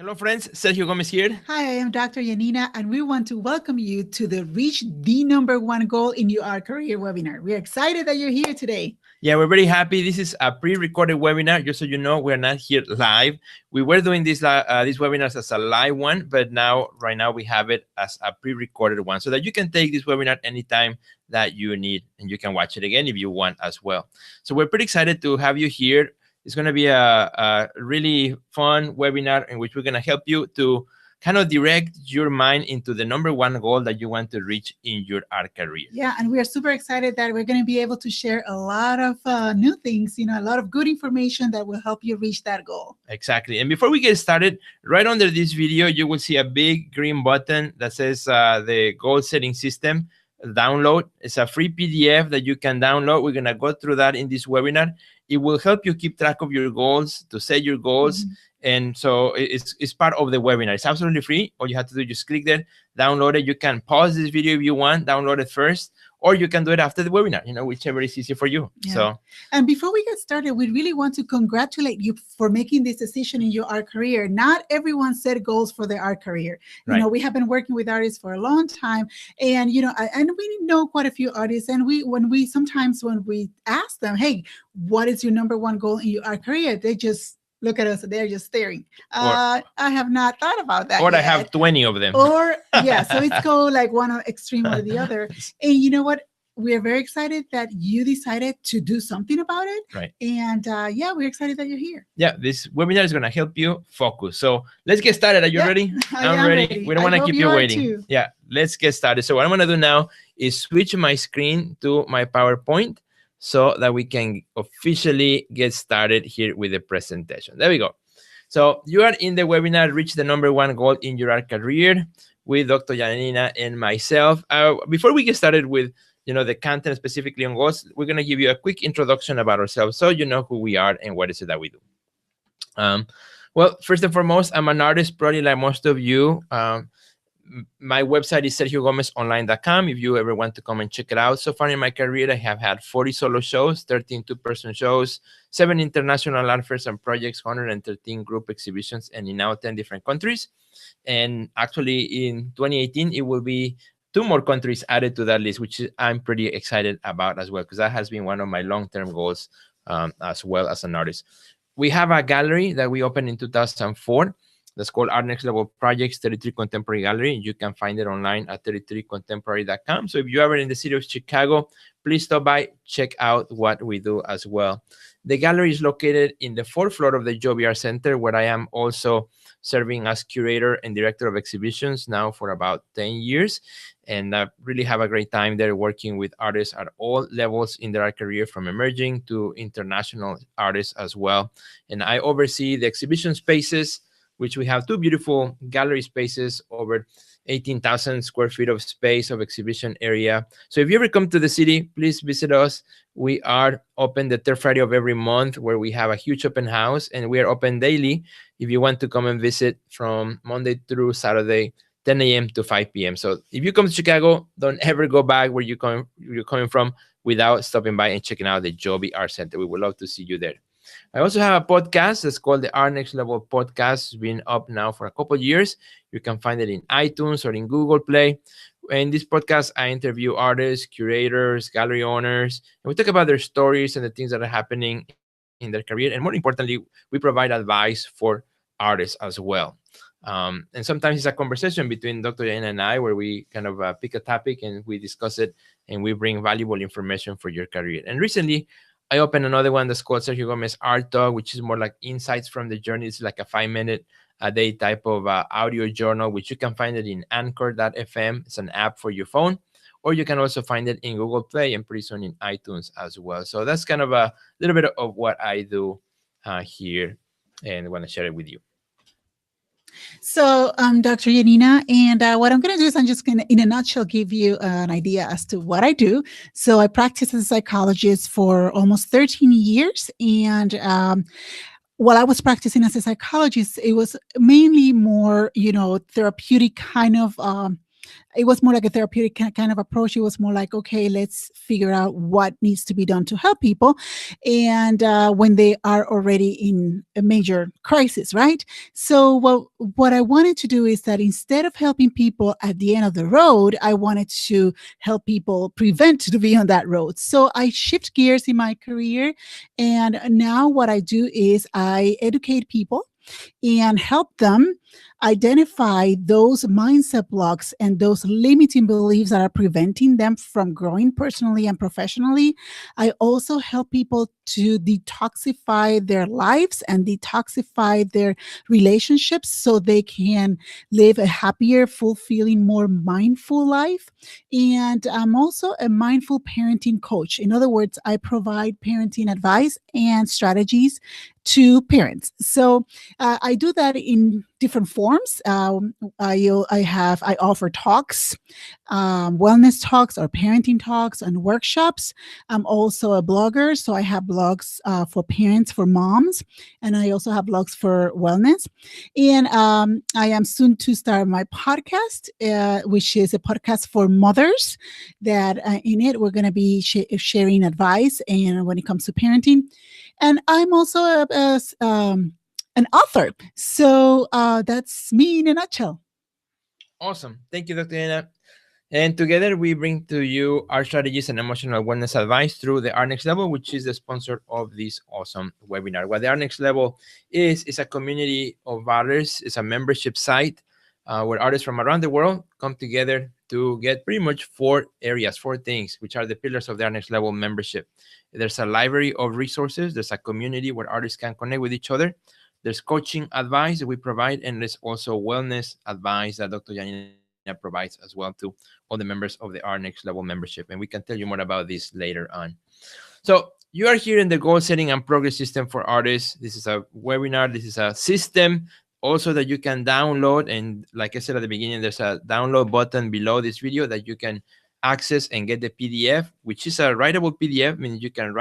Hello, friends. Sergio Gomez here. Hi, I am Dr. Yanina, and we want to welcome you to the Reach the Number One Goal in Your Career webinar. We're excited that you're here today. Yeah, we're very happy. This is a pre-recorded webinar. Just so you know, we're not here live. We were doing these webinars as a live one, but right now, we have it as a pre-recorded one so that you can take this webinar anytime that you need, and you can watch it again if you want as well. So we're pretty excited to have you here. It's going to be a really fun webinar in which we're going to help you to kind of direct your mind into the number one goal that you want to reach in your art career. Yeah, and we are super excited that we're going to be able to share a lot of new things, a lot of good information that will help you reach that goal. Exactly. And before we get started, right under this video, you will see a big green button that says the goal setting system download. It's a free PDF that you can download. We're going to go through that in this webinar. It will help you keep track of your goals, to set your goals. Mm-hmm. And so it's part of the webinar. It's absolutely free. All you have to do is just click there, download it. You can pause this video if you want, download it first, or you can do it after the webinar, whichever is easy for you. Yeah. So, and before we get started, we really want to congratulate you for making this decision in your art career. Not everyone set goals for their art career. Right. We have been working with artists for a long time, and and we know quite a few artists. And when we ask them, hey, what is your number one goal in your art career? They just look at us, they're just staring. I have not thought about that. Or yet. I have 20 of them. Or, yeah, so it's go like one extreme or the other. And you know what? We're very excited that you decided to do something about it. Right. And we're excited that you're here. Yeah, this webinar is going to help you focus. So let's get started. Are you ready? I'm ready. We don't want to keep you waiting. Too. Yeah, let's get started. So what I'm going to do now is switch my screen to my PowerPoint, so that we can officially get started here with the presentation. There we go. So you are in the webinar, Reach the Number One Goal in Your Art Career, with Dr. Yanina and myself. Before we get started with the content specifically on goals, we're going to give you a quick introduction about ourselves so you know who we are and what is it that we do. Well, first and foremost, I'm an artist, probably like most of you. My website is sergiogomezonline.com if you ever want to come and check it out. So far in my career, I have had 40 solo shows, 13 two-person shows, 7 international art fairs and projects, 113 group exhibitions, and in now 10 different countries. And actually, in 2018, it will be 2 more countries added to that list, which I'm pretty excited about as well, because that has been one of my long-term goals as well as an artist. We have a gallery that we opened in 2004. That's called Art Next Level Projects 33 Contemporary Gallery. You can find it online at 33contemporary.com. So if you're ever in the city of Chicago, please stop by, check out what we do as well. The gallery is located in the 4th floor of the Joby Art Center, where I am also serving as curator and director of exhibitions now for about 10 years. And I really have a great time there working with artists at all levels in their art career, from emerging to international artists as well. And I oversee the exhibition spaces, which we have 2 beautiful gallery spaces, over 18,000 square feet of space of exhibition area. So if you ever come to the city, please visit us. We are open the 3rd Friday of every month, where we have a huge open house, and we are open daily if you want to come and visit from Monday through Saturday, 10 a.m. to 5 p.m. So if you come to Chicago, don't ever go back where you're coming from without stopping by and checking out the Joby Art Center. We would love to see you there. I also have a podcast that's called the Art Next Level Podcast. It's been up now for a couple of years. You can find it in iTunes or in Google Play. In this podcast, I interview artists, curators, gallery owners, and we talk about their stories and the things that are happening in their career. And more importantly, we provide advice for artists as well. And sometimes it's a conversation between Dr. Yanina and I, where we kind of pick a topic and we discuss it, and we bring valuable information for your career. And recently, I opened another one that's called Sergio Gomez Art Talk, which is more like insights from the journey. It's like a 5-minute a day type of audio journal, which you can find it in Anchor.fm. It's an app for your phone, or you can also find it in Google Play and pretty soon in iTunes as well. So that's kind of a little bit of what I do here, and I want to share it with you. So, Dr. Yanina, and what I'm going to do is I'm just going to, in a nutshell, give you an idea as to what I do. So I practiced as a psychologist for almost 13 years. And while I was practicing as a psychologist, it was mainly more, therapeutic kind of it was more like a therapeutic kind of approach. It was more like, okay, let's figure out what needs to be done to help people. And when they are already in a major crisis, right? So what I wanted to do is that instead of helping people at the end of the road, I wanted to help people prevent to be on that road. So I shift gears in my career. And now what I do is I educate people and help them identify those mindset blocks and those limiting beliefs that are preventing them from growing personally and professionally. I also help people to detoxify their lives and detoxify their relationships so they can live a happier, fulfilling, more mindful life. And I'm also a mindful parenting coach. In other words, I provide parenting advice and strategies to parents. So I do that in different forms. I offer talks, wellness talks or parenting talks and workshops. I'm also a blogger, so I have blogs for parents, for moms, and I also have blogs for wellness. And I am soon to start my podcast, which is a podcast for mothers. That in it we're going to be sharing advice and when it comes to parenting. And I'm also an author. So that's me in a nutshell. Awesome. Thank you, Dr. Yana. And together we bring to you our strategies and emotional wellness advice through the Art Next Level, which is the sponsor of this awesome webinar. What the Art Next Level is a community of artists. It's a membership site where artists from around the world come together to get pretty much four things, which are the pillars of the Art Next Level membership. There's a library of resources. There's a community where artists can connect with each other. There's coaching advice that we provide, and there's also wellness advice that Dr. Janina provides as well to all the members of the Art Next Level membership. And we can tell you more about this later on. So you are here in the goal setting and progress system for artists. This is a webinar. This is a system also that you can download. And like I said at the beginning, there's a download button below this video that you can access and get the PDF, which is a writable PDF, meaning you can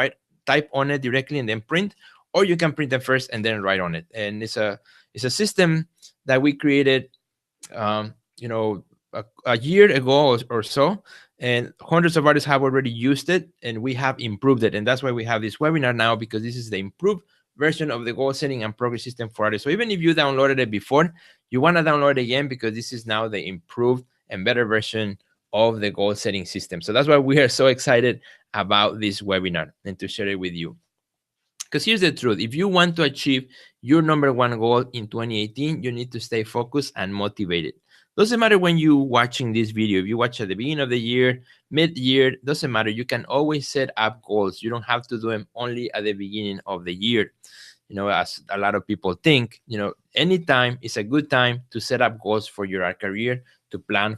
type on it directly and then print, or you can print it first and then write on it. And it's a system that we created, a year ago or so, and hundreds of artists have already used it, and we have improved it. And that's why we have this webinar now, because this is the improved version of the goal setting and progress system for artists. So even if you downloaded it before, you want to download it again, because this is now the improved and better version of the goal setting system. So that's why we are so excited about this webinar and to share it with you. Because here's the truth. If you want to achieve your number one goal in 2018, you need to stay focused and motivated. Doesn't matter when you're watching this video. If you watch at the beginning of the year, mid-year, doesn't matter. You can always set up goals. You don't have to do them only at the beginning of the year. As a lot of people think, anytime is a good time to set up goals for your career, to plan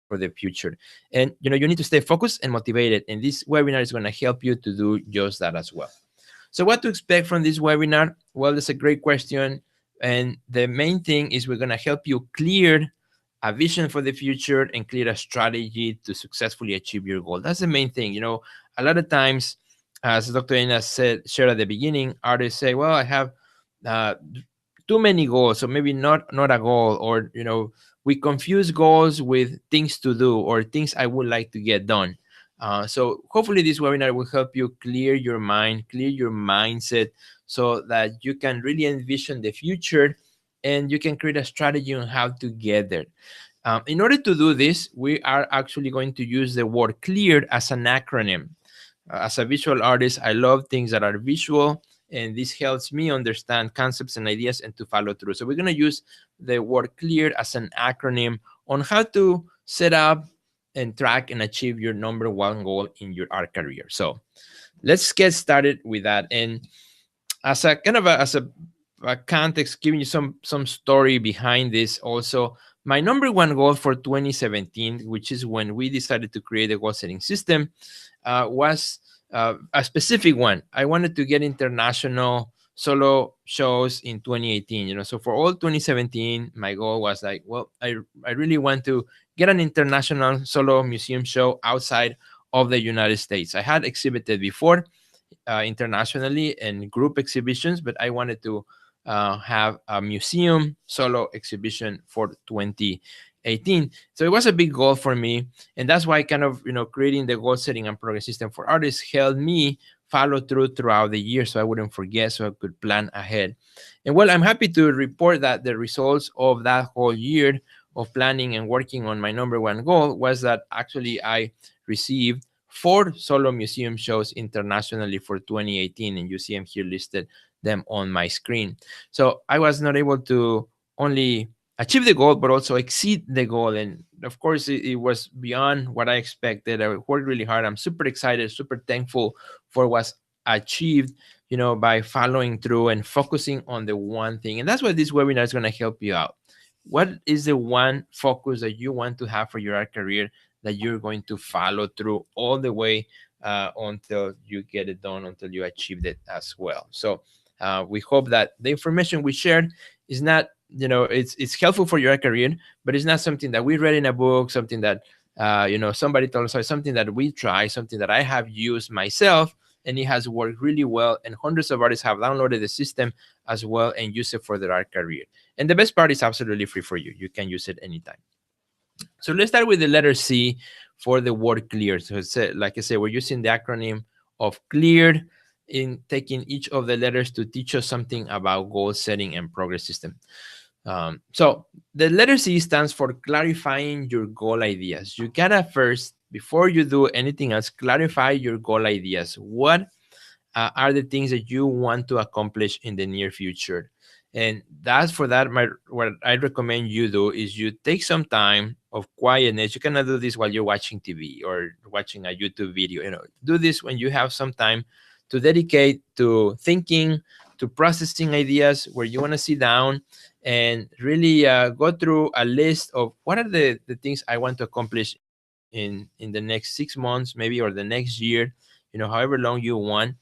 for the future. And, you need to stay focused and motivated. And this webinar is going to help you to do just that as well. So what to expect from this webinar? Well, that's a great question. And the main thing is we're going to help you clear a vision for the future and clear a strategy to successfully achieve your goal. That's the main thing. A lot of times, as Dr. Ena shared at the beginning, artists say, well, I have too many goals, so maybe not a goal, or, we confuse goals with things to do or things I would like to get done. So hopefully this webinar will help you clear your mind, clear your mindset, so that you can really envision the future and you can create a strategy on how to get there. In order to do this, we are actually going to use the word CLEAR as an acronym. As a visual artist, I love things that are visual, and this helps me understand concepts and ideas and to follow through. So we're going to use the word CLEAR as an acronym on how to set up and track and achieve your number one goal in your art career. So let's get started with that. And as a kind of a context, giving you some story behind this also, my number one goal for 2017, which is when we decided to create a goal setting system, was a specific one. I wanted to get international solo shows in 2018. So for all 2017, my goal was like, well, I really want to get an international solo museum show outside of the United States. I had exhibited before internationally in group exhibitions, but I wanted to have a museum solo exhibition for 2018. 2018. So it was a big goal for me. And that's why kind of, creating the goal setting and progress system for artists helped me follow through throughout the year so I wouldn't forget, so I could plan ahead. And well, I'm happy to report that the results of that whole year of planning and working on my number one goal was that actually I received 4 solo museum shows internationally for 2018, and you see them here listed them on my screen. So I was not able to only achieve the goal, but also exceed the goal. And of course, it was beyond what I expected. I worked really hard. I'm super excited, super thankful for what's achieved, by following through and focusing on the one thing. And that's what this webinar is going to help you out. What is the one focus that you want to have for your art career that you're going to follow through all the way until you get it done, until you achieve it as well? So we hope that the information we shared is not, it's helpful for your career, but it's not something that we read in a book, something that, somebody told us, or something that we try, something that I have used myself, and it has worked really well. And hundreds of artists have downloaded the system as well and use it for their art career. And the best part is absolutely free for you. You can use it anytime. So let's start with the letter C for the word clear. So it's, like I said, we're using the acronym of CLEARED in taking each of the letters to teach us something about goal setting and progress system. So the letter C stands for clarifying your goal ideas. You gotta first, before you do anything else, clarify your goal ideas. What are the things that you want to accomplish in the near future? And that's for that, what I recommend you do is you take some time of quietness. You cannot do this while you're watching TV or watching a YouTube video. Do this when you have some time to dedicate to thinking, to processing ideas, where you want to sit down and really go through a list of what are the things I want to accomplish in the next 6 months, maybe, or the next year, however long you want.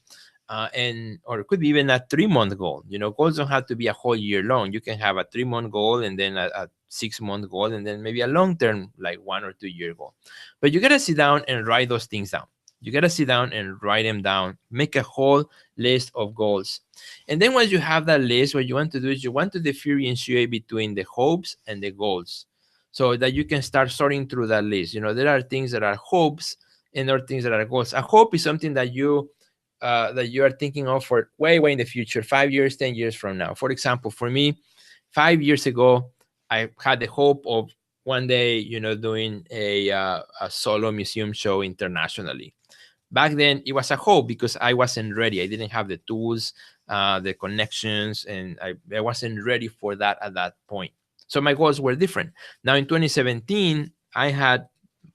Or it could be even a 3-month goal. Goals don't have to be a whole year long. You can have a 3-month goal and then a 6-month goal, and then maybe a long-term, like 1 or 2 year goal. But you got to sit down and write those things down. You got to sit down and write them down, make a whole list of goals. And then once you have that list, what you want to do is you want to differentiate between the hopes and the goals so that you can start sorting through that list. There are things that are hopes and there are things that are goals. A hope is something that you are thinking of for way in the future, 5 years, 10 years from now. For example, for me, 5 years ago, I had the hope of one day, doing a solo museum show internationally. Back then, it was a hope because I wasn't ready. I didn't have the tools, the connections, and I wasn't ready for that at that point. So my goals were different. Now in 2017, I had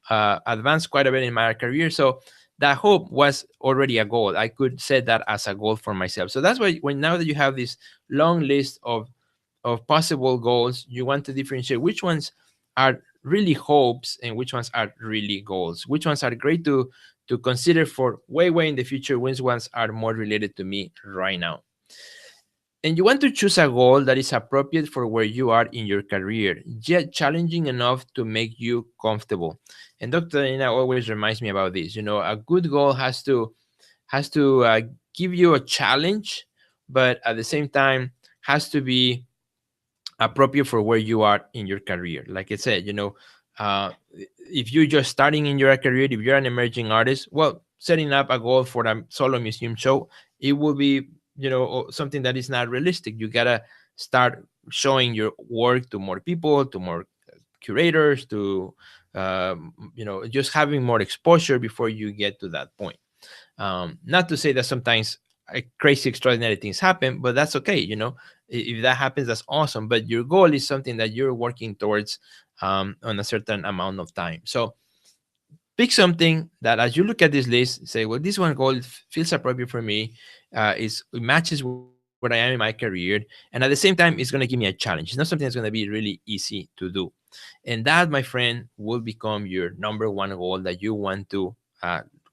advanced quite a bit in my career. So that hope was already a goal. I could set that as a goal for myself. So that's why now that you have this long list of possible goals, you want to differentiate which ones are really hopes and which ones are really goals. Which ones are great to consider for way in the future, which ones are more related to me right now. And you want to choose a goal that is appropriate for where you are in your career, yet challenging enough to make you comfortable. And Dr. Nina always reminds me about this. A good goal has to give you a challenge, but at the same time has to be appropriate for where you are in your career. Like I said, if you're just starting in your career, if you're an emerging artist, well, setting up a goal for a solo museum show, it will be something that is not realistic. You gotta start showing your work to more people, to more curators, to just having more exposure before you get to that point. Not to say that sometimes crazy extraordinary things happen, but that's okay. If that happens, that's awesome. But your goal is something that you're working towards on a certain amount of time. So pick something that, as you look at this list, say, well, this one goal feels appropriate for me. It matches where I am in my career. And at the same time, it's going to give me a challenge. It's not something that's going to be really easy to do. And that, my friend, will become your number one goal that you want to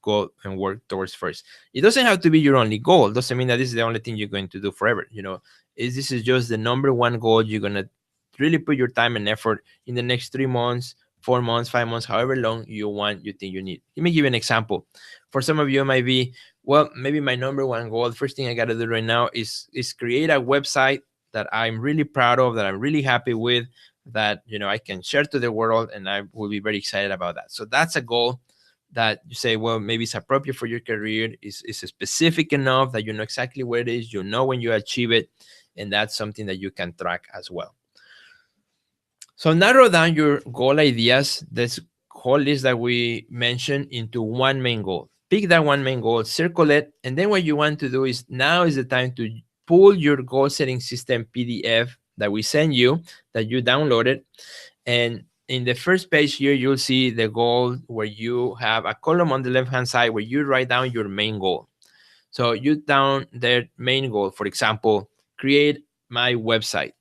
go and work towards first. It doesn't have to be your only goal. It doesn't mean that this is the only thing you're going to do forever. This is just the number one goal. You're going to really put your time and effort in the next 3 months, 4 months, 5 months, however long you think you need. Let me give you an example. For some of you, it might be, well, maybe my number one goal, the first thing I got to do right now is create a website that I'm really proud of, that I'm really happy with, that I can share to the world, and I will be very excited about that. So that's a goal that you say, well, maybe it's appropriate for your career, is specific enough that you know exactly where it is, you know when you achieve it, and that's something that you can track as well. So narrow down your goal ideas, this whole list that we mentioned, into one main goal. Pick that one main goal, circle it, and then what you want to do is, now is the time to pull your goal setting system PDF that we send you, that you downloaded. And in the first page here, you'll see the goal where you have a column on the left-hand side where you write down your main goal. So you down their main goal, for example, create my website.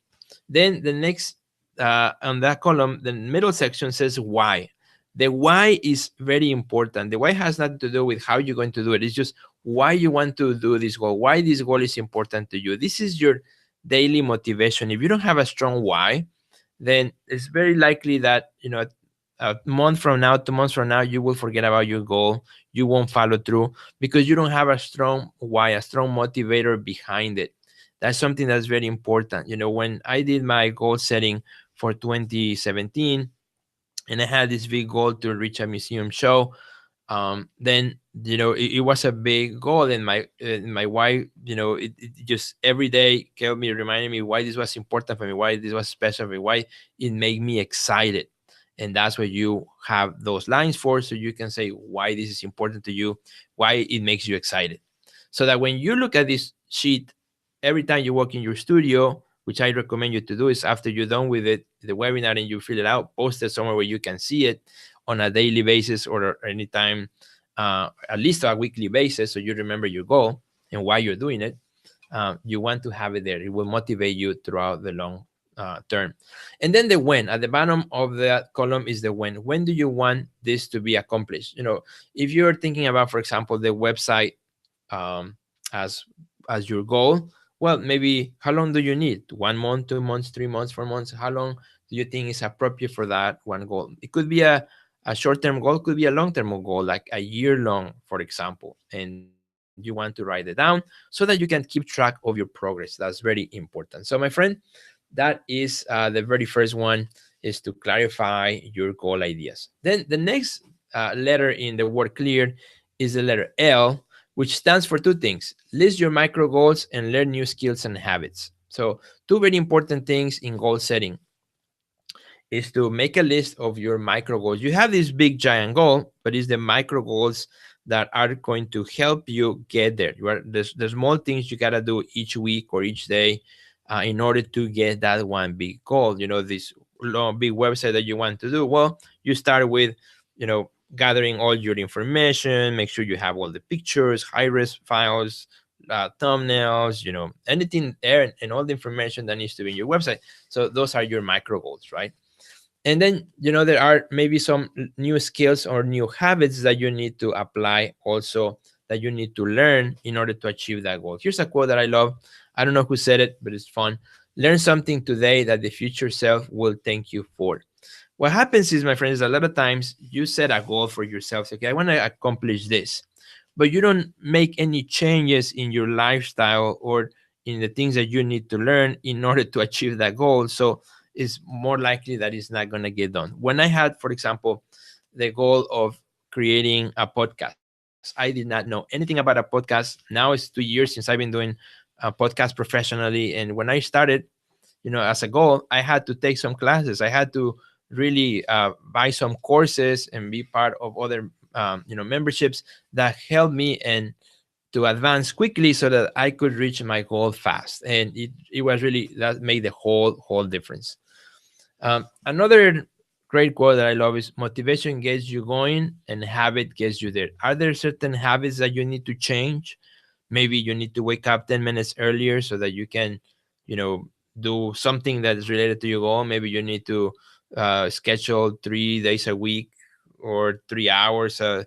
Then the next, on that column, the middle section says why. The why is very important. The why has nothing to do with how you're going to do it. It's just why you want to do this goal, why this goal is important to you. This is your daily motivation. If you don't have a strong why, then it's very likely that, a month from now, 2 months from now, you will forget about your goal. You won't follow through because you don't have a strong why, a strong motivator behind it. That's something that's very important. When I did my goal setting for 2017, and I had this big goal to reach a museum show, then it was a big goal, and my why, it just every day kept me reminding me why this was important for me, why this was special for me, why it made me excited. And that's what you have those lines for, so you can say why this is important to you, why it makes you excited, so that when you look at this sheet every time you walk in your studio, which I recommend you to do, is after you're done with it, the webinar, and you fill it out, post it somewhere where you can see it on a daily basis, or anytime, at least a weekly basis, so you remember your goal and why you're doing it. You want to have it there. It will motivate you throughout the long term. And then the when. At the bottom of that column is the when. When do you want this to be accomplished? If you're thinking about, for example, the website, um, as your goal, well, maybe how long do you need? 1 month, 2 months, 3 months, 4 months? How long do you think is appropriate for that one goal? It could be a short-term goal, could be a long-term goal, like a year long, for example, and you want to write it down so that you can keep track of your progress. That's very important. So my friend, that is the very first one, is to clarify your goal ideas. Then the next letter in the word clear is the letter L, which stands for two things: list your micro goals and learn new skills and habits. So two very important things in goal setting is to make a list of your micro goals. You have this big giant goal, but it's the micro goals that are going to help you get there. The small things you got to do each week or each day in order to get that one big goal. This long, big website that you want to do. Well, you start with, gathering all your information, make sure you have all the pictures, high-res files, thumbnails, anything there, and all the information that needs to be in your website. So those are your micro goals, right? And then, there are maybe some new skills or new habits that you need to apply also, that you need to learn in order to achieve that goal. Here's a quote that I love. I don't know who said it, but it's fun. Learn something today that the future self will thank you for. What happens is, my friends, a lot of times you set a goal for yourself. Okay, I want to accomplish this, but you don't make any changes in your lifestyle or in the things that you need to learn in order to achieve that goal. So it's more likely that it's not going to get done. When I had, for example, the goal of creating a podcast, I did not know anything about a podcast. Now it's 2 years since I've been doing a podcast professionally. And when I started, as a goal, I had to take some classes. I had to really buy some courses and be part of other, memberships that helped me and to advance quickly so that I could reach my goal fast. And it was really, that made the whole difference. Another great quote that I love is, motivation gets you going and habit gets you there. Are there certain habits that you need to change? Maybe you need to wake up 10 minutes earlier so that you can, do something that is related to your goal. Maybe you need to schedule 3 days a week or 3 hours a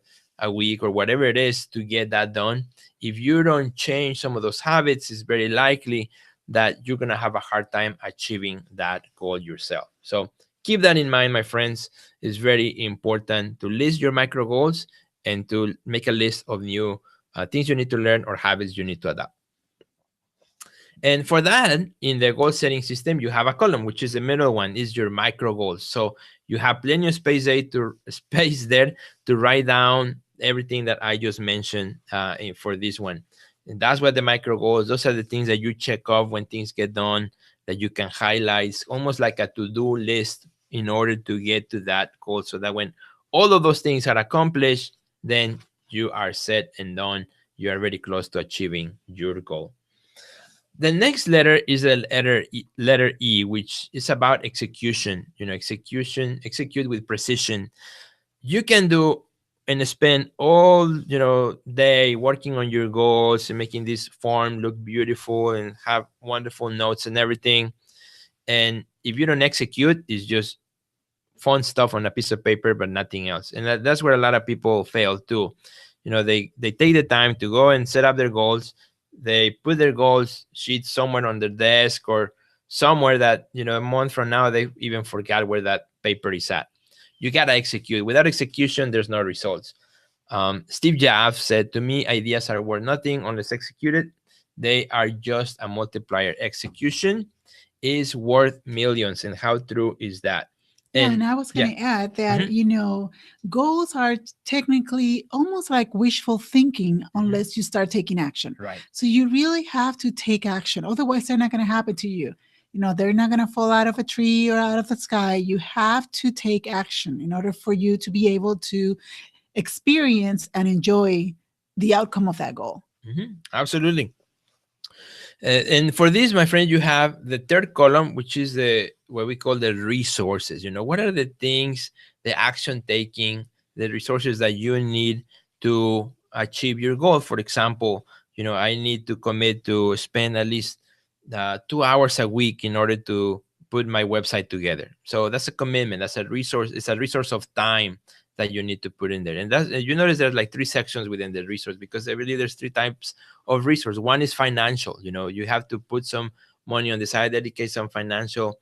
week or whatever it is to get that done. If you don't change some of those habits, it's very likely that you're going to have a hard time achieving that goal yourself. So keep that in mind, my friends. It's very important to list your micro goals and to make a list of new things you need to learn or habits you need to adopt. And for that, in the goal setting system, you have a column, which is the middle one, is your micro goals. So you have plenty of space there to write down everything that I just mentioned for this one. And that's what the micro goals, those are the things that you check off when things get done, that you can highlight. It's almost like a to-do list in order to get to that goal. So that when all of those things are accomplished, then you are set and done. You are very close to achieving your goal. The next letter is the letter E, which is about execution. Execute with precision. You can do and spend all day working on your goals and making this form look beautiful and have wonderful notes and everything. And if you don't execute, it's just fun stuff on a piece of paper, but nothing else. And that's where a lot of people fail too. They take the time to go and set up their goals. They put their goals sheet somewhere on their desk or somewhere that a month from now they even forgot where that paper is at. You gotta execute. Without execution, there's no results. Steve Jobs said, "To me, ideas are worth nothing unless executed. They are just a multiplier. Execution is worth millions." And how true is that? Yeah, and I was going to add that, goals are technically almost like wishful thinking unless you start taking action. Right. So you really have to take action. Otherwise, they're not going to happen to you. They're not going to fall out of a tree or out of the sky. You have to take action in order for you to be able to experience and enjoy the outcome of that goal. Absolutely. And for this, my friend, you have the third column, which is what we call the resources. What are the things, the action taking, the resources that you need to achieve your goal? For example, I need to commit to spend at least 2 hours a week in order to put my website together. So that's a commitment. That's a resource. It's a resource of time that you need to put in there. And that's, you notice there's like 3 sections within the resource, because I believe there's 3 types of resource. One is financial. You have to put some money on the side, dedicate some financial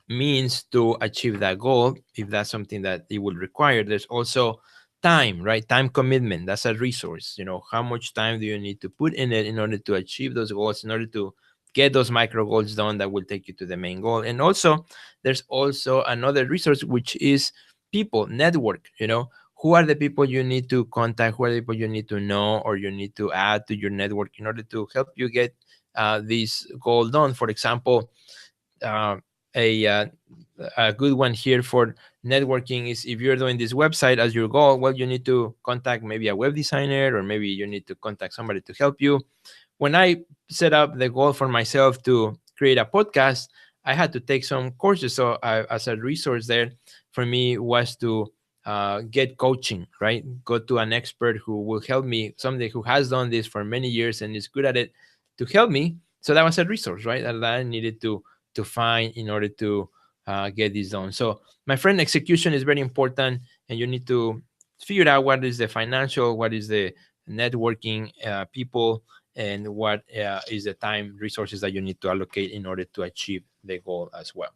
means to achieve that goal, if that's something that it will require. There's also time, right? Time commitment. That's a resource. How much time do you need to put in it in order to achieve those goals, in order to get those micro goals done that will take you to the main goal. And also, there's also another resource, which is people, network. Who are the people you need to contact? Who are the people you need to know or you need to add to your network in order to help you get this goal done? For example, a good one here for networking is, if you're doing this website as your goal, well, you need to contact maybe a web designer, or maybe you need to contact somebody to help you. When I set up the goal for myself to create a podcast, I had to take some courses. So as a resource there for me was to get coaching, right? Go to an expert who will help me, somebody who has done this for many years and is good at it, to help me. So that was a resource, right? That I needed to find in order to get this done. So my friend, execution is very important, and you need to figure out what is the financial, what is the networking, people, and what is the time resources that you need to allocate in order to achieve the goal as well.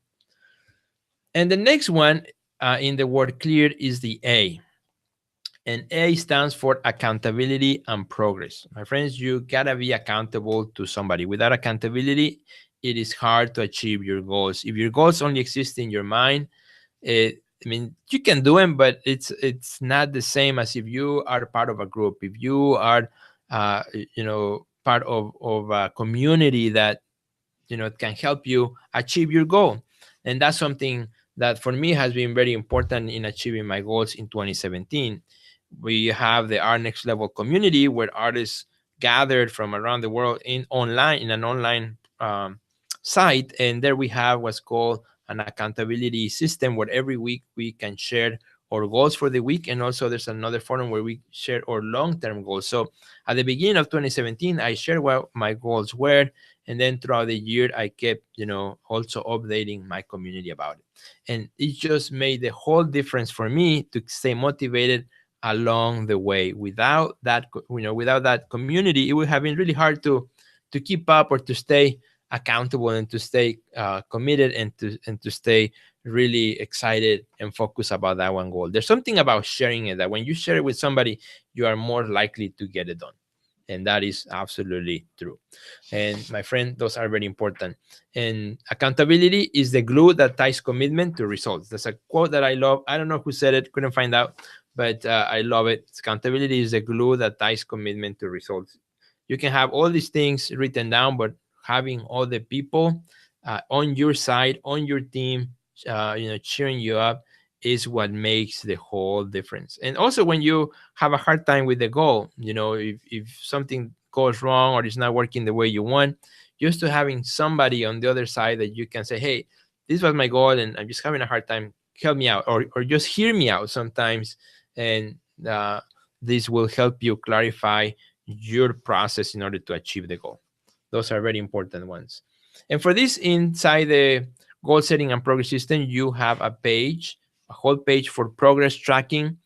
And the next one in the word clear is the A. And A stands for accountability and progress. My friends, you gotta be accountable to somebody. Without accountability, it is hard to achieve your goals. If your goals only exist in your mind, you can do them, but it's not the same as if you are part of a group. If you are, part of a community that, can help you achieve your goal. And that's something that for me has been very important in achieving my goals in 2017. We have the Art Next Level community, where artists gathered from around the world in an online site. And there we have what's called an accountability system, where every week we can share our goals for the week. And also there's another forum where we share our long-term goals. So at the beginning of 2017, I shared what my goals were. And then throughout the year, I kept, also updating my community about it. And it just made the whole difference for me to stay motivated along the way. Without that, without that community, it would have been really hard to keep up or to stay accountable and to stay committed and to stay really excited and focused about that one goal. There's something about sharing it, that when you share it with somebody, you are more likely to get it done. And that is absolutely true. And my friend, those are very important. And accountability is the glue that ties commitment to results. That's a quote that I love. I don't know who said it, couldn't find out, but I love it. Accountability is the glue that ties commitment to results. You can have all these things written down, but having all the people on your side, on your team, cheering you up is what makes the whole difference. And also when you have a hard time with the goal, if something goes wrong or it's not working the way you want, just to having somebody on the other side that you can say, hey, this was my goal and I'm just having a hard time, help me out, or just hear me out sometimes. And this will help you clarify your process in order to achieve the goal. Those are very important ones. And for this, inside the goal setting and progress system, you have a page, a whole page for progress tracking,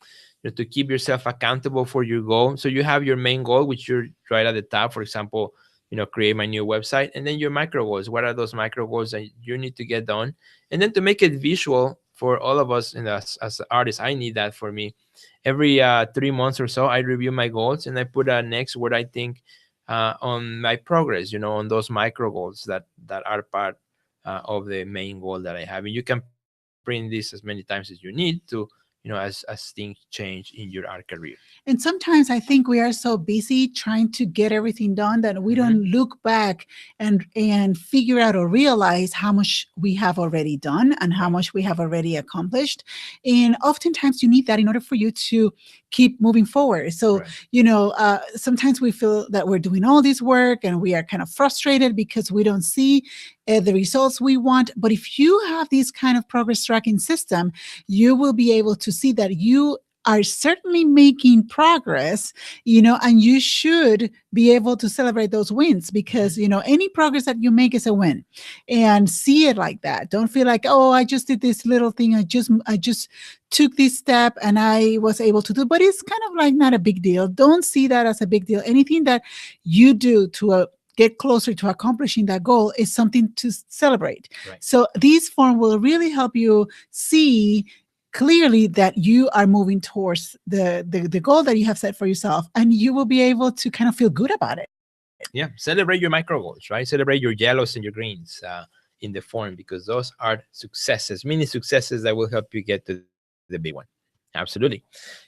to keep yourself accountable for your goal. So you have your main goal, which you're right at the top. For example, create my new website, and then your micro goals. What are those micro goals that you need to get done? And then to make it visual for all of us, and as artists, I need that for me. Every 3 months or so, I review my goals and I put a next what I think on my progress, on those micro goals that are part of the main goal that I have. And you can print this as many times as you need to, as things change in your art career. And sometimes I think we are so busy trying to get everything done that we don't look back and figure out or realize how much we have already done and how much we have already accomplished. And oftentimes you need that in order for you to keep moving forward. So, sometimes we feel that we're doing all this work and we are kind of frustrated because we don't see the results we want. But if you have this kind of progress tracking system, you will be able to see that you are certainly making progress, and you should be able to celebrate those wins because, any progress that you make is a win, and see it like that. Don't feel like, oh, I just did this little thing. I just took this step and I was able to do, but it's kind of like not a big deal. Don't see that as a big deal. Anything that you do to get closer to accomplishing that goal is something to celebrate. Right. So this form will really help you see clearly that you are moving towards the goal that you have set for yourself, and you will be able to kind of feel good about it. Yeah, celebrate your micro goals, right? Celebrate your yellows and your greens in the form, because those are successes, mini successes that will help you get to the big one. Absolutely.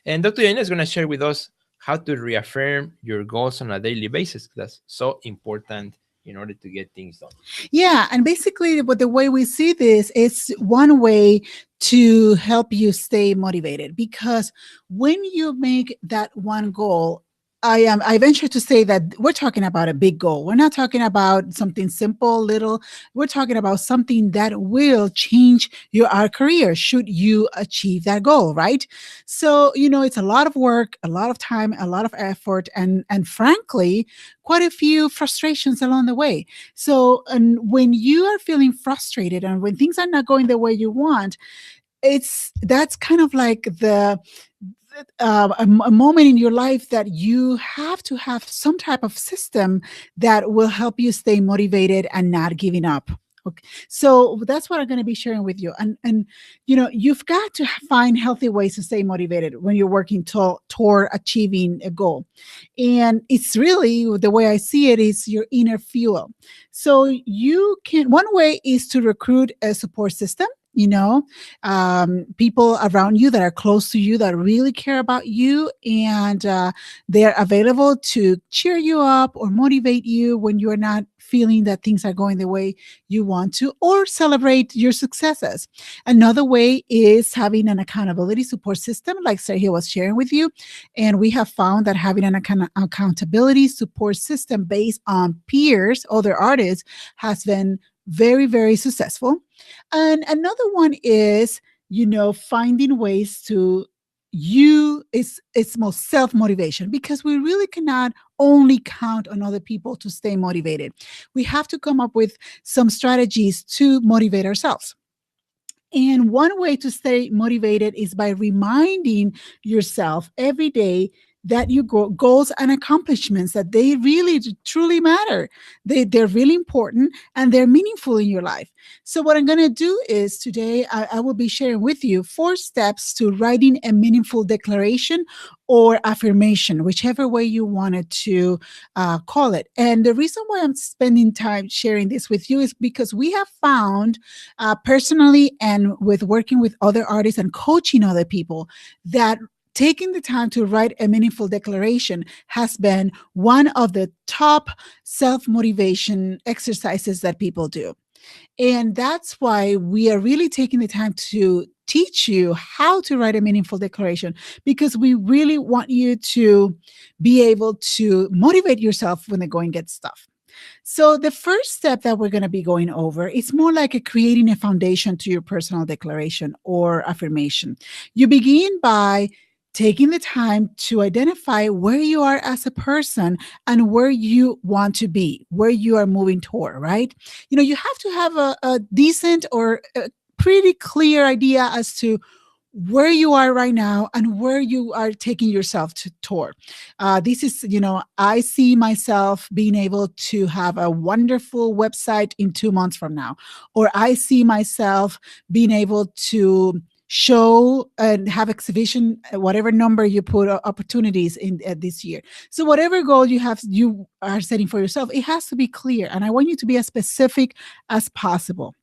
And Dr. Yanina is going to share with us how to reaffirm your goals on a daily basis. That's so important in order to get things done. Yeah, and basically the way we see this is one way to help you stay motivated, because when you make that one goal, I venture to say that we're talking about a big goal. We're not talking about something simple, little. We're talking about something that will change your art career should you achieve that goal, right? So, it's a lot of work, a lot of time, a lot of effort, and frankly, quite a few frustrations along the way. So, and when you are feeling frustrated and when things are not going the way you want, that's kind of like a moment in your life that you have to have some type of system that will help you stay motivated and not giving up. Okay. So that's what I'm going to be sharing with you. And you've got to find healthy ways to stay motivated when you're working toward achieving a goal. And it's really, the way I see it, is your inner fuel. So one way is to recruit a support system. People around you that are close to you, that really care about you, and they're available to cheer you up or motivate you when you are not feeling that things are going the way you want to, or celebrate your successes. Another way is having an accountability support system, like Sergio was sharing with you. And we have found that having an accountability support system based on peers, other artists, has been very, very successful. And another one is, finding ways to it's most self-motivation, because we really cannot only count on other people to stay motivated. We have to come up with some strategies to motivate ourselves. And one way to stay motivated is by reminding yourself every day that your goals and accomplishments, that they really truly matter. They're really important and they're meaningful in your life. So what I'm going to do is today I will be sharing with you 4 steps to writing a meaningful declaration or affirmation, whichever way you wanted to call it. And the reason why I'm spending time sharing this with you is because we have found personally and with working with other artists and coaching other people that taking the time to write a meaningful declaration has been one of the top self-motivation exercises that people do. And that's why we are really taking the time to teach you how to write a meaningful declaration, because we really want you to be able to motivate yourself when the going gets tough. So the first step that we're going to be going over, it's more like creating a foundation to your personal declaration or affirmation. You begin by taking the time to identify where you are as a person and where you want to be, where you are moving toward, right? You have to have a decent or a pretty clear idea as to where you are right now and where you are taking yourself toward. This is, I see myself being able to have a wonderful website in 2 months from now, or I see myself being able to show and have exhibition, whatever number you put opportunities in this year. So whatever goal you are setting for yourself, it has to be clear. And I want you to be as specific as possible.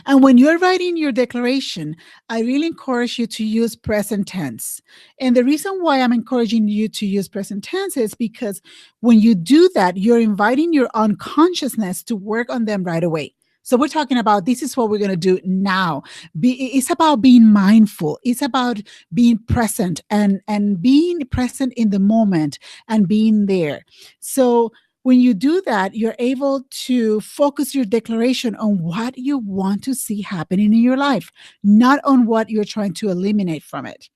And when you're writing your declaration, I really encourage you to use present tense. And the reason why I'm encouraging you to use present tense is because when you do that, you're inviting your unconsciousness to work on them right away. So we're talking about, this is what we're going to do now. It's about being mindful. It's about being present and being present in the moment and being there. So when you do that, you're able to focus your declaration on what you want to see happening in your life, not on what you're trying to eliminate from it.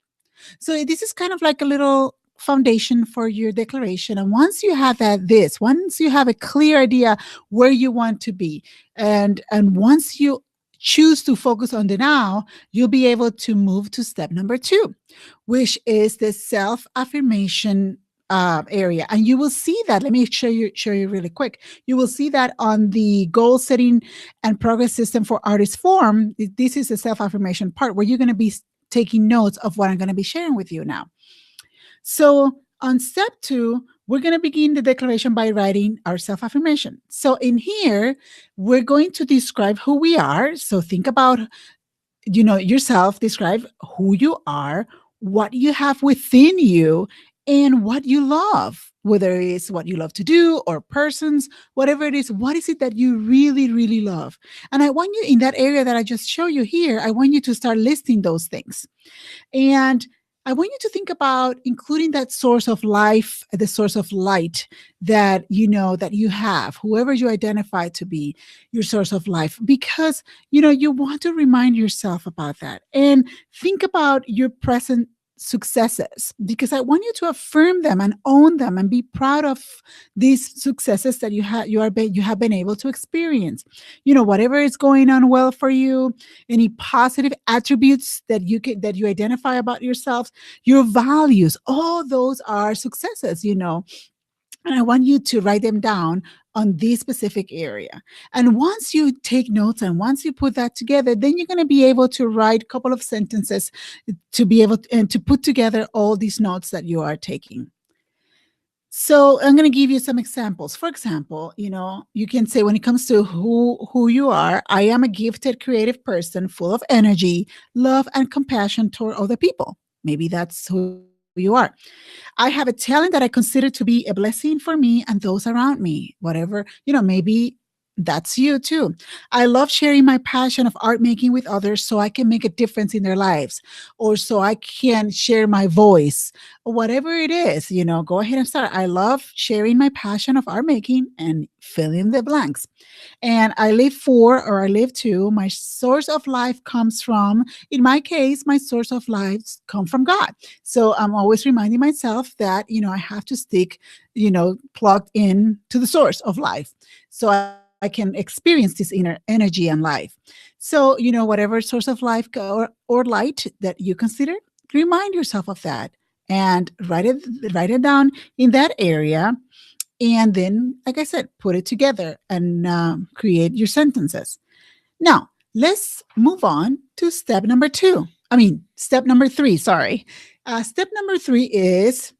So this is kind of like a little foundation for your declaration. And once you have once you have a clear idea where you want to be, and once you choose to focus on the now, you'll be able to move to step number 2, which is the self-affirmation area. And you will see that. Let me show you really quick. You will see that on the goal setting and progress system for artists form. This is the self-affirmation part where you're going to be taking notes of what I'm going to be sharing with you now. So on step 2, we're going to begin the declaration by writing our self-affirmation. So in here, we're going to describe who we are. So think about, yourself, describe who you are, what you have within you, and what you love, whether it's what you love to do or persons, whatever it is. What is it that you really, really love? And I want you, in that area that I just showed you here, I want you to start listing those things. And I want you to think about including that source of life, the source of light that that you have, whoever you identify to be your source of life, because you want to remind yourself about that. And think about your present successes, because I want you to affirm them and own them and be proud of these successes that you have been able to experience. Whatever is going on well for you, any positive attributes that you identify about yourself, your values, all those are successes, and I want you to write them down on this specific area. And once you take notes and once you put that together, then you're going to be able to write a couple of sentences to be able to put together all these notes that you are taking. So I'm going to give you some examples. For example, you can say, when it comes to who you are, I am a gifted, creative person full of energy, love, and compassion toward other people. Maybe that's who you are. I have a talent that I consider to be a blessing for me and those around me. Whatever, maybe that's you too. I love sharing my passion of art making with others so I can make a difference in their lives, or so I can share my voice, or whatever it is, go ahead and start. I love sharing my passion of art making and fill in the blanks. And I live to, my source of life comes from, in my case, my source of life come from God. So I'm always reminding myself that, I have to stick, plugged in to the source of life. So I can experience this inner energy and life. So, whatever source of life or light that you consider, remind yourself of that and write it down in that area. And then, like I said, put it together and create your sentences. Now, let's move on to step number three, sorry. Step number three is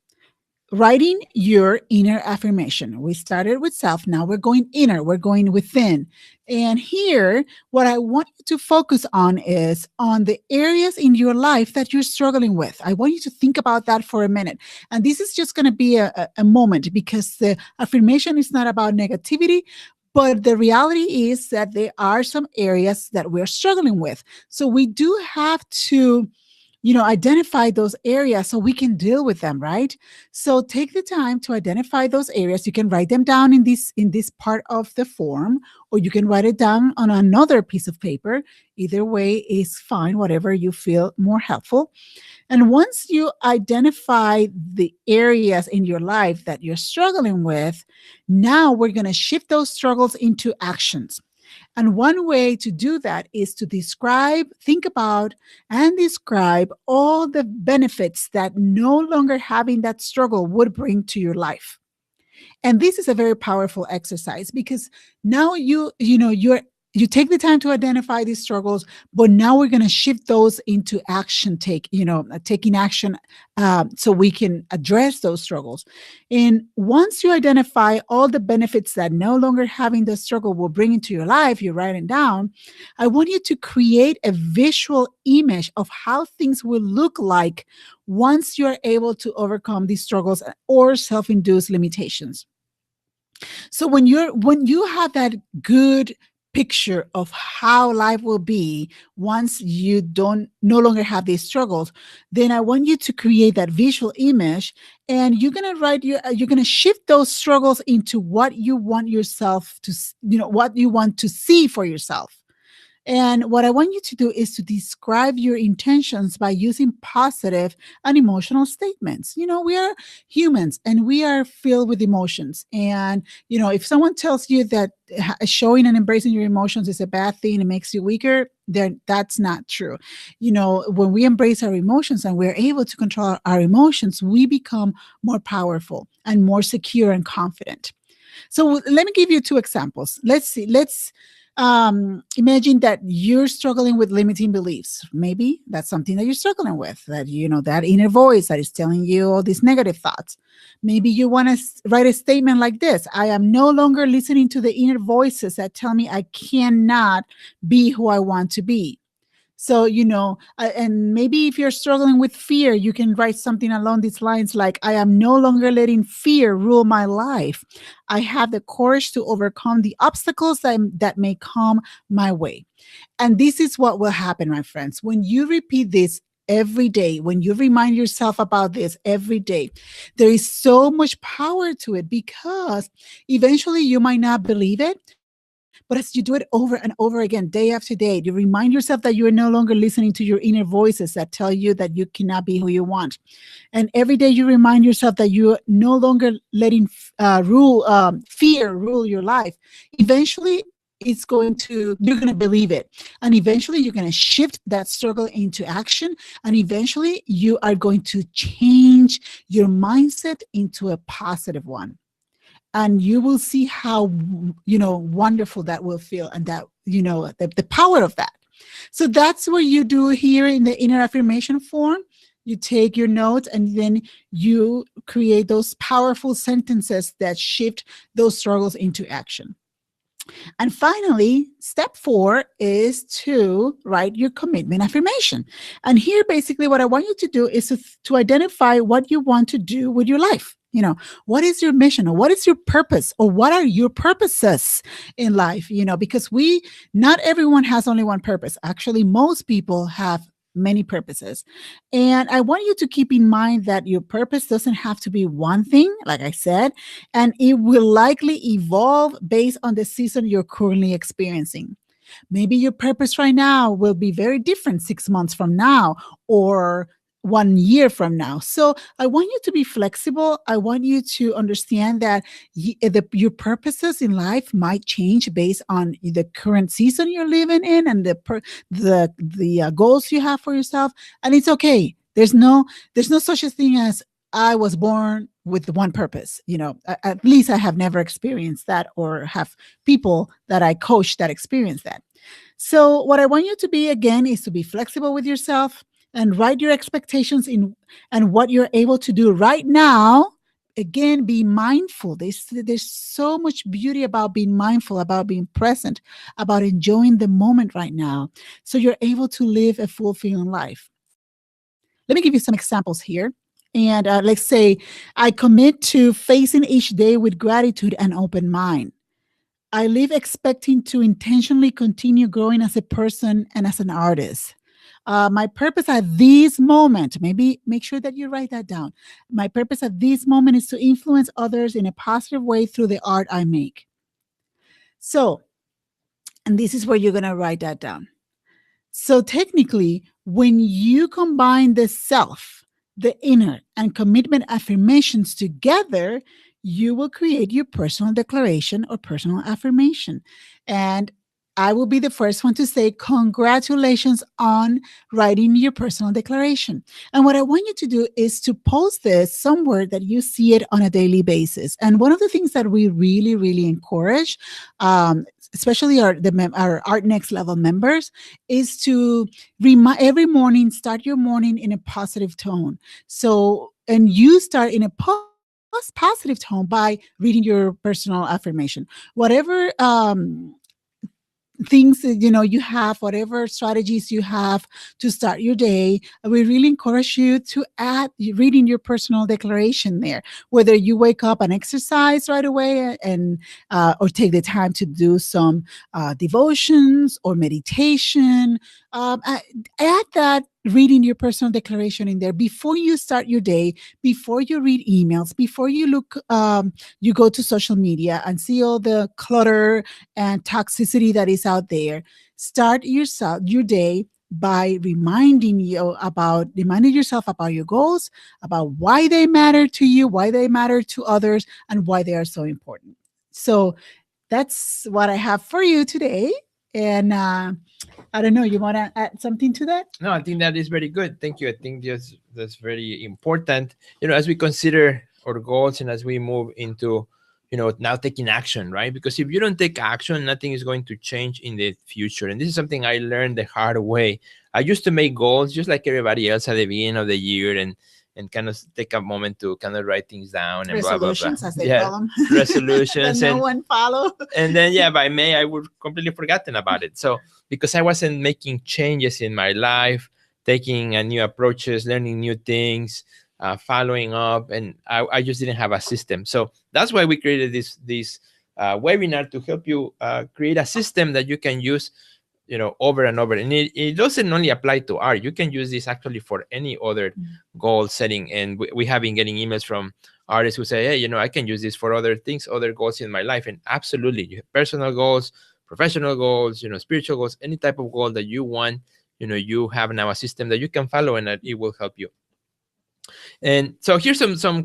writing your inner affirmation. We started with self. Now we're going inner, we're going within. And here, what I want you to focus on is on the areas in your life that you're struggling with. I want you to think about that for a minute. And this is just going to be a moment, because the affirmation is not about negativity. But the reality is that there are some areas that we're struggling with. So we do have to identify those areas so we can deal with them, right? So take the time to identify those areas. You can write them down in this part of the form, or you can write it down on another piece of paper. Either way is fine, whatever you feel more helpful. And once you identify the areas in your life that you're struggling with, now we're going to shift those struggles into actions. And one way to do that is to think about and describe all the benefits that no longer having that struggle would bring to your life. And this is a very powerful exercise, because now you take the time to identify these struggles, but now we're going to shift those into action, taking action so we can address those struggles. And once you identify all the benefits that no longer having the struggle will bring into your life, you write it down. I want you to create a visual image of how things will look like once you're able to overcome these struggles or self-induced limitations. So when you have that good picture of how life will be once you no longer have these struggles, then I want you to create that visual image, and you're going to shift those struggles into what you want yourself to, what you want to see for yourself. And what I want you to do is to describe your intentions by using positive and emotional statements. We are humans and we are filled with emotions. And, if someone tells you that showing and embracing your emotions is a bad thing, it makes you weaker, then that's not true. When we embrace our emotions and we're able to control our emotions, we become more powerful and more secure and confident. So let me give you two examples. Let's imagine that you're struggling with limiting beliefs. Maybe that's something that you're struggling with, that that inner voice that is telling you all these negative thoughts. Maybe you want to write a statement like this: I am no longer listening to the inner voices that tell me I cannot be who I want to be. So, and maybe if you're struggling with fear, you can write something along these lines like, I am no longer letting fear rule my life. I have the courage to overcome the obstacles that may come my way. And this is what will happen, my friends. When you repeat this every day, when you remind yourself about this every day, there is so much power to it, because eventually you might not believe it. But as you do it over and over again, day after day, you remind yourself that you are no longer listening to your inner voices that tell you that you cannot be who you want. And every day you remind yourself that you're no longer letting fear rule your life. Eventually, you're going to believe it. And eventually you're going to shift that struggle into action. And eventually you are going to change your mindset into a positive one. And you will see how, wonderful that will feel, and that, the power of that. So that's what you do here in the inner affirmation form. You take your notes and then you create those powerful sentences that shift those struggles into action. And finally, step 4 is to write your commitment affirmation. And here, basically, what I want you to do is to identify what you want to do with your life. What is your mission, or what is your purpose, or what are your purposes in life? Because not everyone has only one purpose. Actually, most people have many purposes. And I want you to keep in mind that your purpose doesn't have to be one thing, like I said, and it will likely evolve based on the season you're currently experiencing. Maybe your purpose right now will be very different 6 months from now, or 1 year from now. So I want you to be flexible. I want you to understand that your purposes in life might change based on the current season you're living in and the goals you have for yourself. And it's okay. There's no such a thing as I was born with one purpose. At least I have never experienced that, or have people that I coach that experience that. So what I want you to be again is to be flexible with yourself and write your expectations in and what you're able to do right now. Again, be mindful. There's so much beauty about being mindful, about being present, about enjoying the moment right now, so you're able to live a fulfilling life. Let me give you some examples here. And let's say I commit to facing each day with gratitude and open mind. I live expecting to intentionally continue growing as a person and as an artist. My purpose at this moment, maybe make sure that you write that down. My purpose at this moment is to influence others in a positive way through the art I make. So, and this is where you're going to write that down. So, technically, when you combine the self, the inner, and commitment affirmations together, you will create your personal declaration or personal affirmation. And I will be the first one to say, congratulations on writing your personal declaration. And what I want you to do is to post this somewhere that you see it on a daily basis. And one of the things that we really, really encourage, especially our Art Next Level members, is to every morning, start your morning in a positive tone. So, and you start in a positive tone by reading your personal affirmation. Whatever things you have, whatever strategies you have to start your day, we really encourage you to add reading your personal declaration there, whether you wake up and exercise right away and or take the time to do some devotions or meditation. Add that reading your personal declaration in there before you start your day, before you read emails, before you you go to social media and see all the clutter and toxicity that is out there. Start your day by reminding yourself about your goals, about why they matter to you, why they matter to others, and why they are so important. So that's what I have for you today. And I don't know, you want to add something to that? No, I think that is very good. Thank you. I think that's very important. As we consider our goals and as we move into, now taking action, right? Because if you don't take action, nothing is going to change in the future. And this is something I learned the hard way. I used to make goals just like everybody else at the beginning of the year and kind of take a moment to kind of write things down and resolutions, blah, blah, blah. As they call them. Resolutions. And no one follow. And then, by May, I would completely forgotten about it. So because I wasn't making changes in my life, taking new approaches, learning new things, following up, and I just didn't have a system. So that's why we created this webinar to help you create a system that you can use over and over. And it doesn't only apply to art. You can use this actually for any other goal setting. And we have been getting emails from artists who say, hey, I can use this for other things, other goals in my life. And absolutely, personal goals, professional goals, spiritual goals, any type of goal that you want, you have now a system that you can follow and that it will help you. And so here's some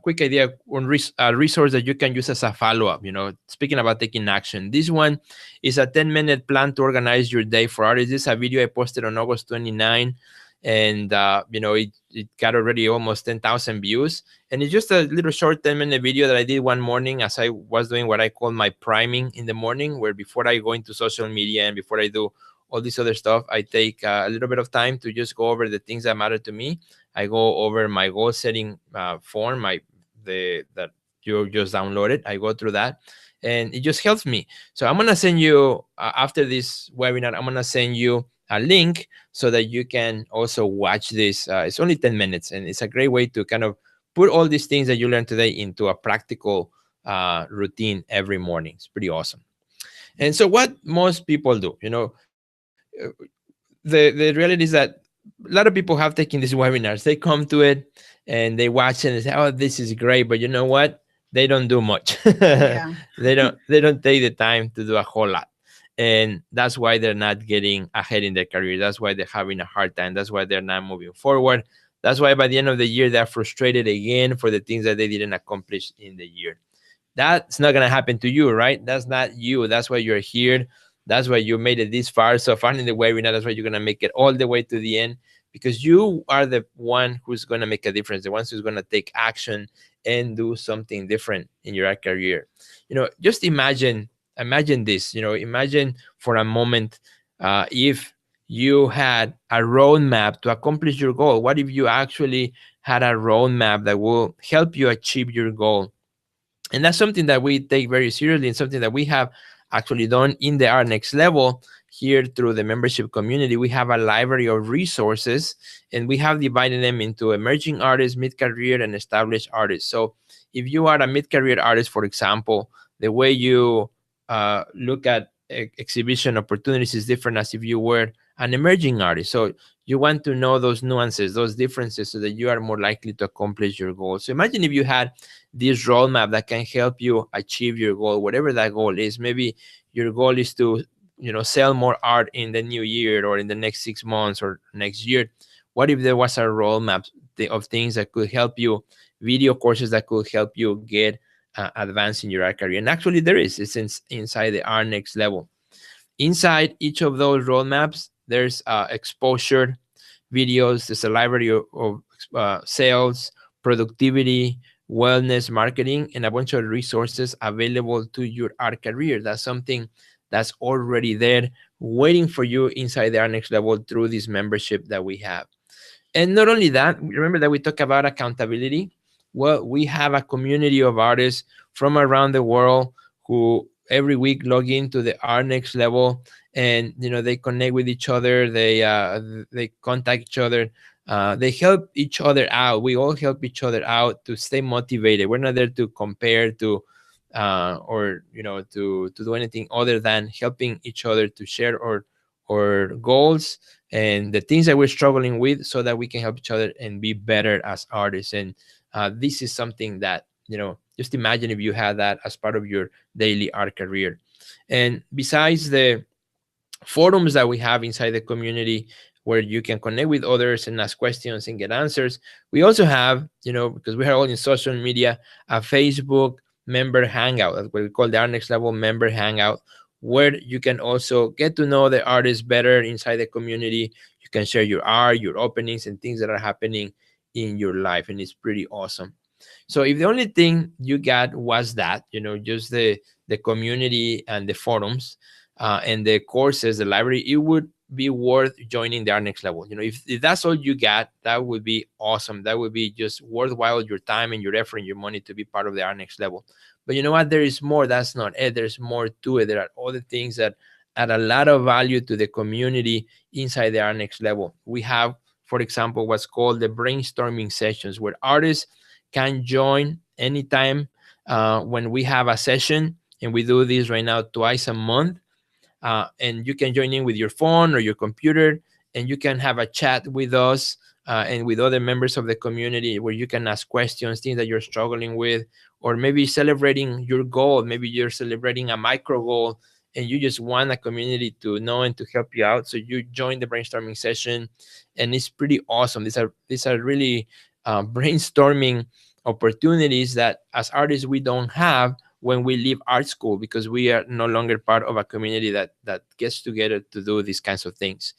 quick idea on resource that you can use as a follow-up. Speaking about taking action, this one is a 10-minute plan to organize your day for artists. This is a video I posted on August 29, and it got already almost 10,000 views. And it's just a little short 10-minute video that I did one morning as I was doing what I call my priming in the morning, where before I go into social media and before I do all this other stuff, I take a little bit of time to just go over the things that matter to me. I go over my goal setting form, that you just downloaded. I go through that, and it just helps me. So I'm gonna send you after this webinar. I'm gonna send you a link so that you can also watch this. It's only 10 minutes, and it's a great way to kind of put all these things that you learned today into a practical routine every morning. It's pretty awesome. And so, what most people do, the reality is that a lot of people have taken these webinars. They come to it and they watch it and say, oh, this is great. But you know what? They don't do much. Yeah. They don't take the time to do a whole lot. And that's why they're not getting ahead in their career. That's why they're having a hard time. That's why they're not moving forward. That's why by the end of the year, they're frustrated again for the things that they didn't accomplish in the year. That's not going to happen to you, right? That's not you. That's why you're here. That's why you made it this far, so far in the webinar. That's why you're going to make it all the way to the end, because you are the one who's going to make a difference, the ones who's going to take action and do something different in your career. Just imagine this. Imagine for a moment, if you had a roadmap to accomplish your goal. What if you actually had a roadmap that will help you achieve your goal? And that's something that we take very seriously, and something that we have actually done in the Art Next Level here through the membership community. We have a library of resources, and we have divided them into emerging artists, mid-career, and established artists. So if you are a mid-career artist, for example, the way you look at exhibition opportunities is different as if you were an emerging artist. So you want to know those nuances, those differences, so that you are more likely to accomplish your goal. So imagine if you had this roadmap that can help you achieve your goal, whatever that goal is. Maybe your goal is to sell more art in the new year, or in the next 6 months, or next year. What if there was a roadmap of things that could help you, video courses that could help you get advance in your art career? And actually there is. It's inside the Art Next Level. Inside each of those roadmaps, there's exposure videos. There's a library of sales, productivity, wellness, marketing, and a bunch of resources available to your art career. That's something that's already there waiting for you inside the Art Next Level through this membership that we have. And not only that, remember that we talk about accountability. Well, we have a community of artists from around the world who every week log into the Art Next Level, and they connect with each other. They contact each other. They help each other out. We all help each other out to stay motivated. We're not there to compare to or to do anything other than helping each other to share our goals and the things that we're struggling with, so that we can help each other and be better as artists. And this is something that, just imagine if you had that as part of your daily art career. And besides the forums that we have inside the community, where you can connect with others and ask questions and get answers, we also have, because we are all in social media, a Facebook member hangout. That's what we call the Art Next Level member hangout, where you can also get to know the artists better inside the community. You can share your art, your openings, and things that are happening in your life, and it's pretty awesome. So if the only thing you got was that, just the community and the forums and the courses, the library, it would be worth joining the Art Next Level. If that's all you got, that would be awesome. That would be just worthwhile your time and your effort and your money to be part of the Art Next Level. But you know what? There is more. That's not it. There's more to it. There are other things that add a lot of value to the community inside the Art Next Level. We have, for example, what's called the brainstorming sessions, where artists can join anytime when we have a session. And we do this right now twice a month. And you can join in with your phone or your computer, and you can have a chat with us and with other members of the community, where you can ask questions, things that you're struggling with, or maybe celebrating your goal. Maybe you're celebrating a micro goal, and you just want a community to know and to help you out. So you join the brainstorming session, and it's pretty awesome. These are really brainstorming opportunities that as artists we don't have when we leave art school, because we are no longer part of a community that gets together to do these kinds of things.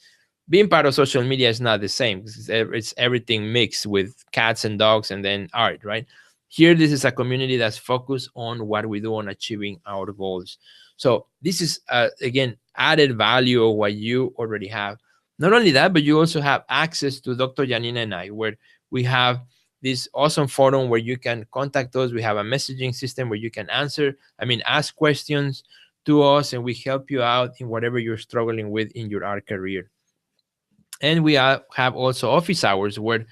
Being part of social media is not the same. It's everything mixed with cats and dogs and then art, right? Here, this is a community that's focused on what we do on achieving our goals. So this is, again, added value of what you already have. Not only that, but you also have access to Dr. Janina and I, where we have this awesome forum where you can contact us. We have a messaging system where you can ask questions to us, and we help you out in whatever you're struggling with in your art career. And we have also office hours, where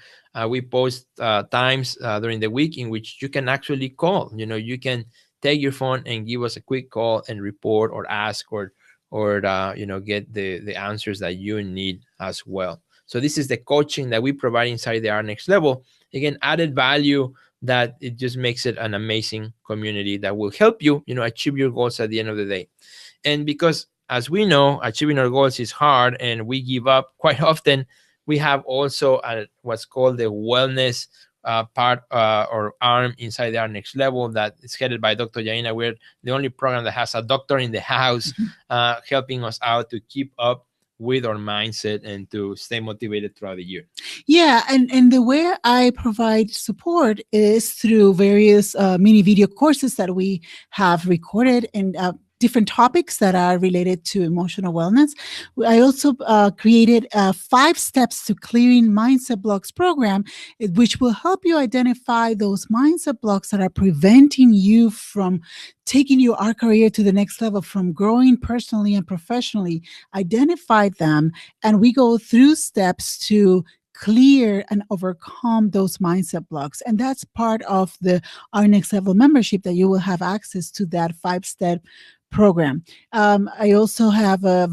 we post times during the week in which you can actually call. You can take your phone and give us a quick call and report or ask or get the answers that you need as well. So this is the coaching that we provide inside the Art Next Level. Again, added value that it just makes it an amazing community that will help you, achieve your goals at the end of the day. And because, as we know, achieving our goals is hard and we give up quite often, we have also what's called the wellness part or arm inside the Art Next Level that is headed by Dr. Janina. We're the only program that has a doctor in the house helping us out to keep up with our mindset and to stay motivated throughout the year. Yeah, and the way I provide support is through various mini video courses that we have recorded and different topics that are related to emotional wellness. I also created 5 steps to clearing mindset blocks program, which will help you identify those mindset blocks that are preventing you from taking your art career to the next level, from growing personally and professionally. Identify them, and we go through steps to clear and overcome those mindset blocks. And that's part of the Our Next Level membership, that you will have access to that 5-step program. I also have a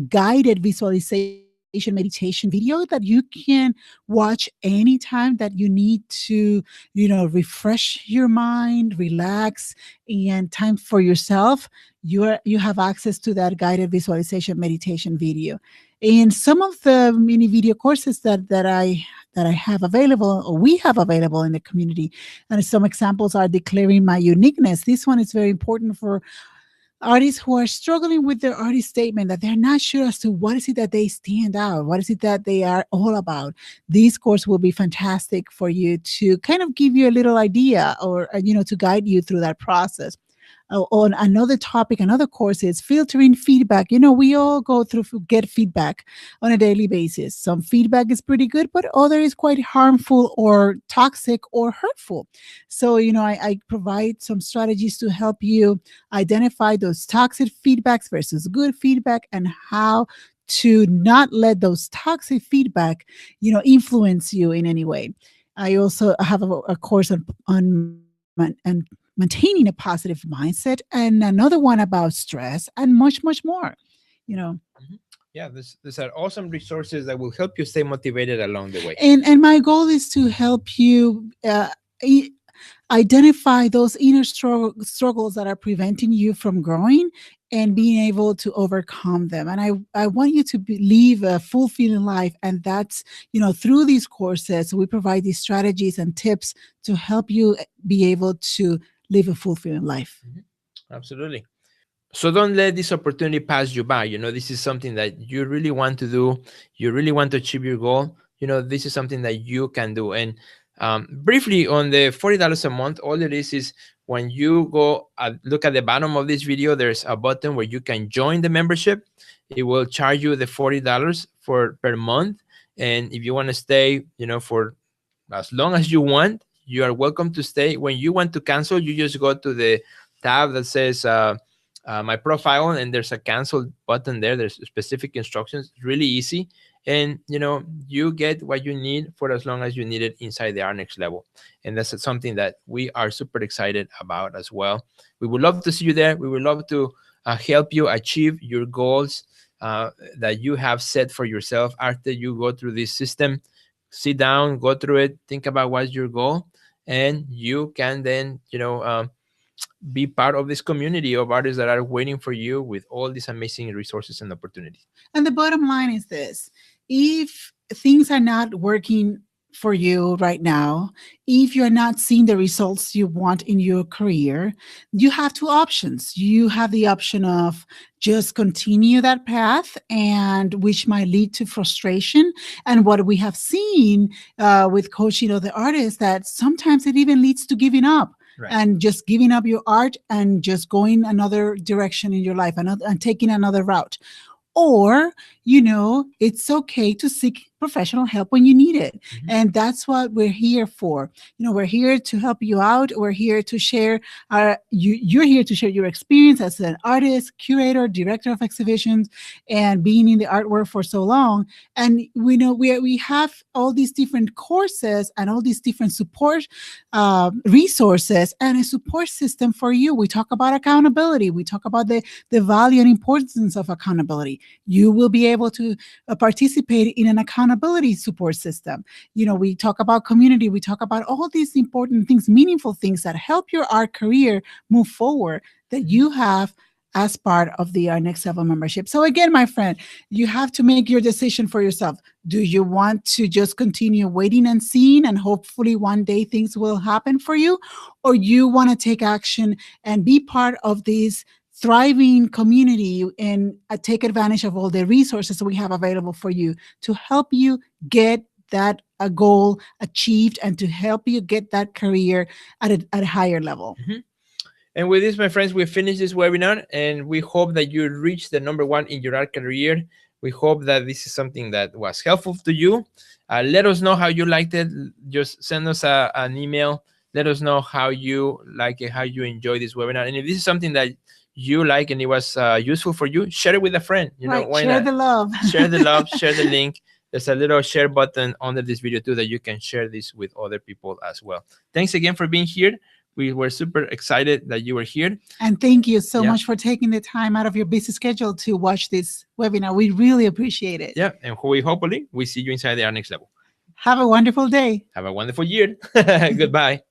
guided visualization meditation video that you can watch anytime that you need to, refresh your mind, relax, and time for yourself. You have access to that guided visualization meditation video. And some of the mini video courses that I have available, or we have available in the community, and some examples are Declaring My Uniqueness. This one is very important for artists who are struggling with their artist statement, that they're not sure as to what is it that they stand out, what is it that they are all about. This course will be fantastic for you to kind of give you a little idea, or to guide you through that process. On another topic, another course is Filtering Feedback. We all get feedback on a daily basis. Some feedback is pretty good, but other is quite harmful or toxic or hurtful. So, I provide some strategies to help you identify those toxic feedbacks versus good feedback, and how to not let those toxic feedback, influence you in any way. I also have a course on and maintaining a positive mindset, and another one about stress, and much, much more. Yeah, these are awesome resources that will help you stay motivated along the way. And my goal is to help you identify those inner struggles that are preventing you from growing and being able to overcome them. And I want you to live a fulfilling life. And that's, through these courses, we provide these strategies and tips to help you be able to live a fulfilling life. Absolutely. So don't let this opportunity pass you by. This is something that you really want to do. You really want to achieve your goal. This is something that you can do. And briefly, on the $40 a month, all it is when you go look at the bottom of this video, there's a button where you can join the membership. It will charge you the $40 per month. And if you want to stay, for as long as you want, you are welcome to stay. When you want to cancel, you just go to the tab that says my profile, and there's a cancel button there. There's specific instructions. It's really easy. And you get what you need for as long as you need it inside the Our Next Level. And that's something that we are super excited about as well. We would love to see you there. We would love to help you achieve your goals that you have set for yourself after you go through this system. Sit down, go through it, think about what's your goal, and you can then be part of this community of artists that are waiting for you with all these amazing resources and opportunities. And the bottom line is this: if things are not working for you right now, if you're not seeing the results you want in your career, you have 2 options. You have the option of just continue that path, and which might lead to frustration. And what we have seen with coaching other artists, that sometimes it even leads to giving up. Right. And just giving up your art and just going another direction in your life, and taking another route. Or, it's okay to seek professional help when you need it. And that's what we're here for. We're here to help you out. We're here to share you're here to share your experience as an artist, curator, director of exhibitions, and being in the artwork for so long. And we know we have all these different courses and all these different support resources and a support system for you. We talk about accountability. We talk about the value and importance of accountability. You will be able to participate in an accountability support system. We talk about community. We talk about all these important things, meaningful things that help your art career move forward, that you have as part of the Our Next Level membership. So again, my friend, you have to make your decision for yourself. Do you want to just continue waiting and seeing, and hopefully one day things will happen for you? Or you want to take action and be part of this thriving community and take advantage of all the resources we have available for you to help you get that a goal achieved and to help you get that career at a higher level. And with this, my friends, we finished this webinar, and we hope that you reach the #1 in your art career. We hope that this is something that was helpful to you. Let us know how you liked it. Just send us an email. Let us know how you like it, how you enjoy this webinar. And if this is something that you like and it was useful for you, share it with a friend. You know, why share not? the love. Share the love, share the link. There's a little share button under this video too that you can share this with other people as well. Thanks again for being here. We were super excited that you were here. And thank you so much for taking the time out of your busy schedule to watch this webinar. We really appreciate it. Yeah, and hopefully we see you inside the Art Next Level. Have a wonderful day. Have a wonderful year. Goodbye.